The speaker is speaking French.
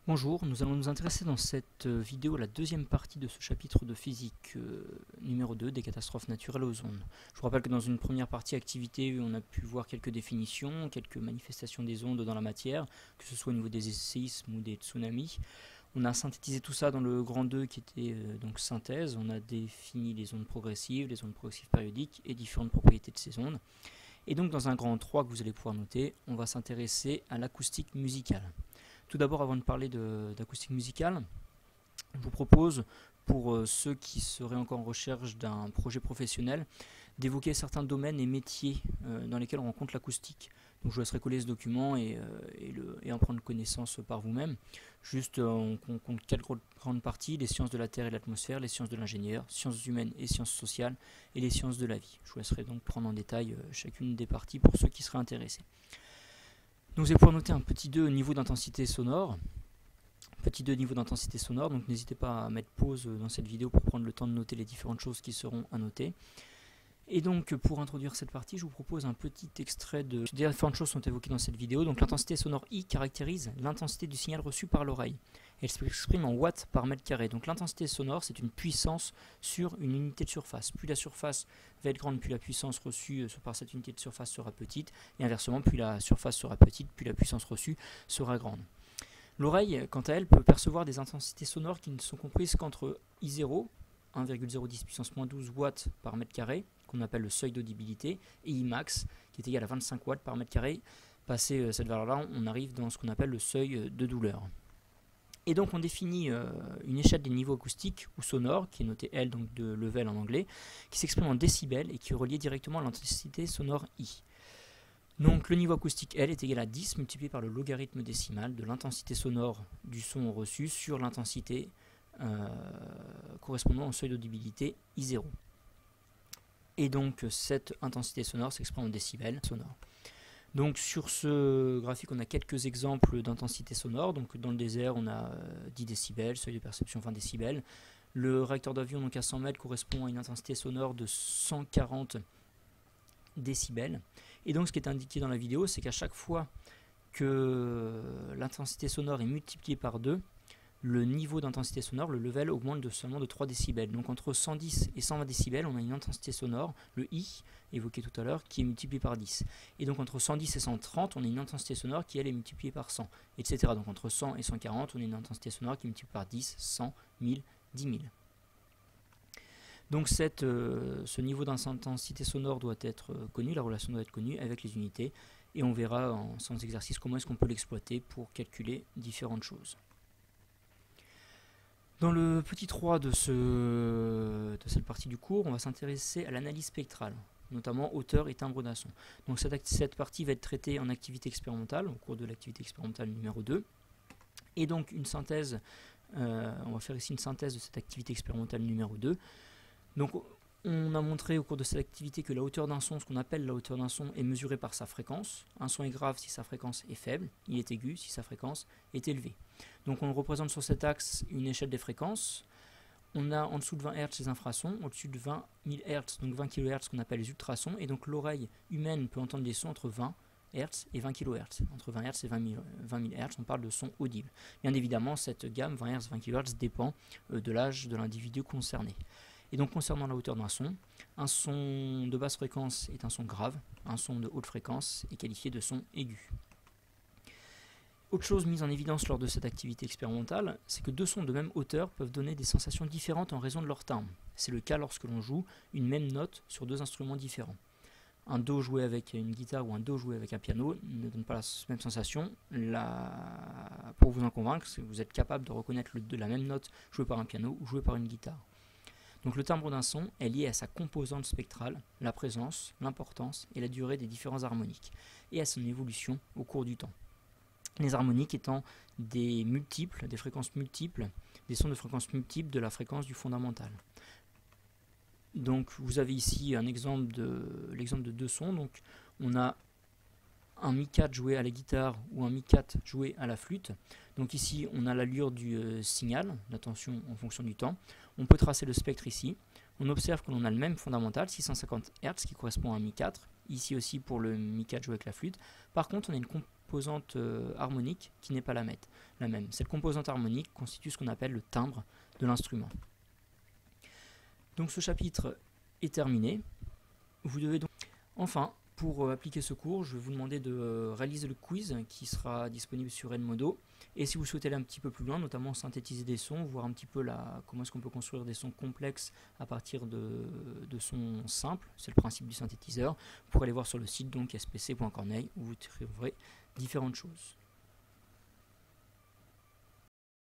Bonjour, nous allons nous intéresser dans cette vidéo à la deuxième partie de ce chapitre de physique numéro 2 des catastrophes naturelles aux ondes. Je vous rappelle que dans une première partie activité, on a pu voir quelques définitions, quelques manifestations des ondes dans la matière, que ce soit au niveau des séismes ou des tsunamis. On a synthétisé tout ça dans le grand 2 qui était donc synthèse. On a défini les ondes progressives périodiques et différentes propriétés de ces ondes. Et donc dans un grand 3 que vous allez pouvoir noter, on va s'intéresser à l'acoustique musicale. Tout d'abord, avant de parler d'acoustique musicale, je vous propose, pour ceux qui seraient encore en recherche d'un projet professionnel, d'évoquer certains domaines et métiers dans lesquels on rencontre l'acoustique. Donc je vous laisserai coller ce document et en prendre connaissance par vous-même. Juste, on compte 4 grandes parties: les sciences de la Terre et de l'atmosphère, les sciences de l'ingénieur, sciences humaines et sciences sociales, et les sciences de la vie. Je vous laisserai donc prendre en détail chacune des parties pour ceux qui seraient intéressés. Donc vous allez pouvoir noter un petit 2 niveau d'intensité sonore. Petit 2 niveau d'intensité sonore, donc n'hésitez pas à mettre pause dans cette vidéo pour prendre le temps de noter les différentes choses qui seront à noter. Et donc pour introduire cette partie, je vous propose un petit extrait de... Différentes choses sont évoquées dans cette vidéo. Donc l'intensité sonore I caractérise l'intensité du signal reçu par l'oreille. Elle s'exprime en watts par mètre carré. Donc l'intensité sonore, c'est une puissance sur une unité de surface. Plus la surface va être grande, plus la puissance reçue par cette unité de surface sera petite. Et inversement, plus la surface sera petite, plus la puissance reçue sera grande. L'oreille, quant à elle, peut percevoir des intensités sonores qui ne sont comprises qu'entre I0, 1,010 puissance moins 12 watts par mètre carré, qu'on appelle le seuil d'audibilité, et Imax, qui est égal à 25 watts par mètre carré. Passé cette valeur-là, on arrive dans ce qu'on appelle le seuil de douleur. Et donc on définit une échelle des niveaux acoustiques ou sonores, qui est notée L, donc de level en anglais, qui s'exprime en décibels et qui est reliée directement à l'intensité sonore I. Donc le niveau acoustique L est égal à 10 multiplié par le logarithme décimal de l'intensité sonore du son reçu sur l'intensité correspondant au seuil d'audibilité I0. Et donc cette intensité sonore s'exprime en décibels sonores. Donc sur ce graphique, on a quelques exemples d'intensité sonore. Donc dans le désert, on a 10 décibels, seuil de perception 20 décibels. Le réacteur d'avion, donc à 100 mètres, correspond à une intensité sonore de 140 décibels. Et donc ce qui est indiqué dans la vidéo, c'est qu'à chaque fois que l'intensité sonore est multipliée par 2, le niveau d'intensité sonore, le level, augmente seulement de 3 décibels. Donc entre 110 et 120 décibels, on a une intensité sonore, le I, évoqué tout à l'heure, qui est multiplié par 10. Et donc entre 110 et 130, on a une intensité sonore qui, elle, est multipliée par 100, etc. Donc entre 100 et 140, on a une intensité sonore qui est multipliée par 10, 100, 1000, 10 000. Donc ce niveau d'intensité sonore doit être connu, la relation doit être connue avec les unités, et on verra en séance d'exercice comment est-ce qu'on peut l'exploiter pour calculer différentes choses. Dans le petit 3 de cette partie du cours, on va s'intéresser à l'analyse spectrale, notamment hauteur et timbre d'un son. Donc cette partie va être traitée en activité expérimentale, au cours de l'activité expérimentale numéro 2. Et donc une synthèse, on va faire ici une synthèse de cette activité expérimentale numéro 2. Donc on a montré au cours de cette activité que la hauteur d'un son, ce qu'on appelle la hauteur d'un son, est mesurée par sa fréquence. Un son est grave si sa fréquence est faible, il est aigu si sa fréquence est élevée. Donc on représente sur cet axe une échelle des fréquences. On a en dessous de 20 Hz les infrasons, au-dessus de 20 000 Hz, donc 20 kHz, ce qu'on appelle les ultrasons. Et donc l'oreille humaine peut entendre des sons entre 20 Hz et 20 kHz. Entre 20 Hz et 20 000 Hz, on parle de sons audibles. Bien évidemment, cette gamme 20 Hz, 20 kHz dépend de l'âge de l'individu concerné. Et donc concernant la hauteur d'un son, un son de basse fréquence est un son grave, un son de haute fréquence est qualifié de son aigu. Autre chose mise en évidence lors de cette activité expérimentale, c'est que deux sons de même hauteur peuvent donner des sensations différentes en raison de leur timbre. C'est le cas lorsque l'on joue une même note sur deux instruments différents. Un Do joué avec une guitare ou un Do joué avec un piano ne donne pas la même sensation. Pour vous en convaincre, vous êtes capable de reconnaître la même note jouée par un piano ou jouée par une guitare. Donc le timbre d'un son est lié à sa composante spectrale, la présence, l'importance et la durée des différents harmoniques, et à son évolution au cours du temps. Les harmoniques étant des fréquences multiples, des sons de fréquences multiples de la fréquence du fondamental. Donc vous avez ici l'exemple de deux sons. Donc on a un Mi4 joué à la guitare ou un Mi4 joué à la flûte. Donc ici on a l'allure du signal, la tension en fonction du temps. On peut tracer le spectre ici. On observe que l'on a le même fondamental, 650 Hz, qui correspond à un Mi4. Ici aussi pour le Mi4 joué avec la flûte. Par contre, on a une composante harmonique qui n'est pas la même. Cette composante harmonique constitue ce qu'on appelle le timbre de l'instrument. Donc ce chapitre est terminé. Vous devez donc... Enfin, pour appliquer ce cours, je vais vous demander de réaliser le quiz qui sera disponible sur Edmodo. Et si vous souhaitez aller un petit peu plus loin, notamment synthétiser des sons, voir un petit peu comment est-ce qu'on peut construire des sons complexes à partir de sons simples, c'est le principe du synthétiseur, vous pourrez aller voir sur le site donc spc.corneille où vous trouverez différentes choses.